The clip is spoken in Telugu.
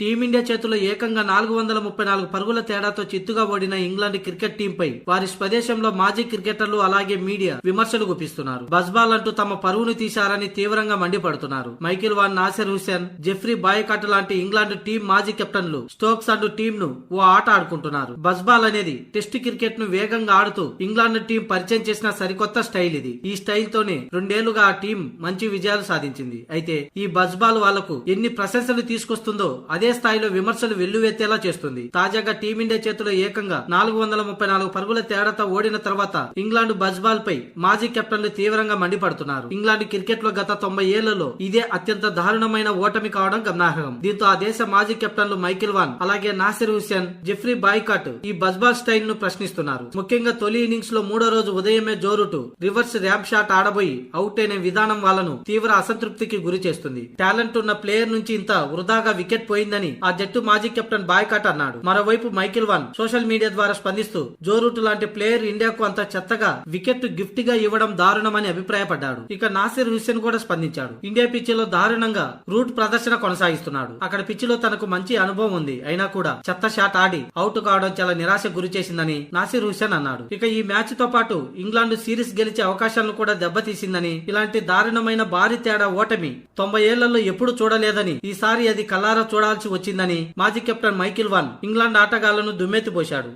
టీమిండియా చేతిలో ఏకంగా 434 పరుగుల తేడాతో చిత్తుగా ఓడిన ఇంగ్లాండ్ క్రికెట్ టీంపై వారి స్వదేశంలో మాజీ క్రికెటర్లు అలాగే మీడియా విమర్శలు గుప్పిస్తున్నారు. బజ్బాల్ అంటూ తమ పరువును తీశారని తీవ్రంగా మండిపడుతున్నారు. Michael Vaughan, Nasser Hussain, Geoffrey Boycott లాంటి ఇంగ్లాండ్ టీం మాజీ కెప్టెన్లు స్టోక్స్ అంటూ టీం ను ఓ ఆట ఆడుకుంటున్నారు. బజ్బాల్ అనేది టెస్ట్ క్రికెట్ ను వేగంగా ఆడుతూ ఇంగ్లాండ్ టీం పరిచయం చేసిన సరికొత్త స్టైల్ ఇది. ఈ స్టైల్ తోనే 2 ఏళ్లుగా ఆ టీం మంచి విజయాలు సాధించింది. అయితే ఈ బజ్బాల్ వాళ్లకు ఎన్ని ప్రశంసలు తీసుకొస్తుందో అదే స్థాయిలో విమర్శలు వెల్లువెత్తేలా చేస్తుంది. తాజాగా టీమిండియా చేతిలో ఏకంగా 434 పరుగుల తేడాతో ఓడిన తర్వాత ఇంగ్లాండ్ బజ్బాల్ పై మాజీ కెప్టెన్లు తీవ్రంగా మండిపడుతున్నారు. ఇంగ్లాండ్ క్రికెట్ లో గత 90 ఏళ్లలో ఇదే అత్యంత దారుణమైన ఓటమి కావడం గమనార్హం. దీంతో ఆ దేశ మాజీ కెప్టెన్లు మైకేల్ వాన్ అలాగే నాసిర్ హుసేన్, జెఫ్రీ బాయ్కాట్ ఈ బజ్బాల్ స్టైల్ ను ప్రశ్నిస్తున్నారు. ముఖ్యంగా తొలి ఇన్నింగ్స్ లో 3వ రోజు ఉదయమే జోరుటు రివర్స్ ర్యాంప్ షాట్ ఆడబోయి అవుట్ అయిన విధానం వాళ్ళను తీవ్ర అసంతృప్తికి గురి చేస్తుంది. టాలెంట్ ఉన్న ప్లేయర్ నుంచి ఇంత వృధాగా వికెట్ పోయిందని ఆ జట్టు మాజీ కెప్టెన్ బాయ్కాట్ అన్నాడు. మరోవైపు మైకేల్ వాన్ సోషల్ మీడియా ద్వారా స్పందిస్తూ జోరూట్ లాంటి ప్లేయర్ ఇండియాకు అంత చెత్తగా వికెట్ గిఫ్ట్ గా ఇవ్వడం దారుణమని అభిప్రాయపడ్డాడు. ఇక నాసిర్ హుసేన్ కూడా స్పందించాడు. ఇండియా పిచ్ లో దారుణంగా రూట్ ప్రదర్శన కొనసాగిస్తున్నాడు. అక్కడ పిచ్ లో తనకు మంచి అనుభవం ఉంది, అయినా కూడా చెత్త షాట్ ఆడి అవుట్ కావడం చాలా నిరాశ గురి చేసిందని నాసిర్ హుసేన్ అన్నాడు. ఇక ఈ మ్యాచ్ తో పాటు ఇంగ్లాండ్ సిరీస్ గెలిచే అవకాశాలను కూడా దెబ్బతీసిందని, ఇలాంటి దారుణమైన భారీ తేడా ఓటమి 90 ఏళ్లలో ఎప్పుడు చూడలేదని, ఈసారి అది కల్లారా చూడాల్సి వచ్చిందని మాజీ కెప్టెన్ మైకేల్ వాన్ ఇంగ్లాండ్ ఆటగాళ్లను దుమ్మెత్తిపోశాడు.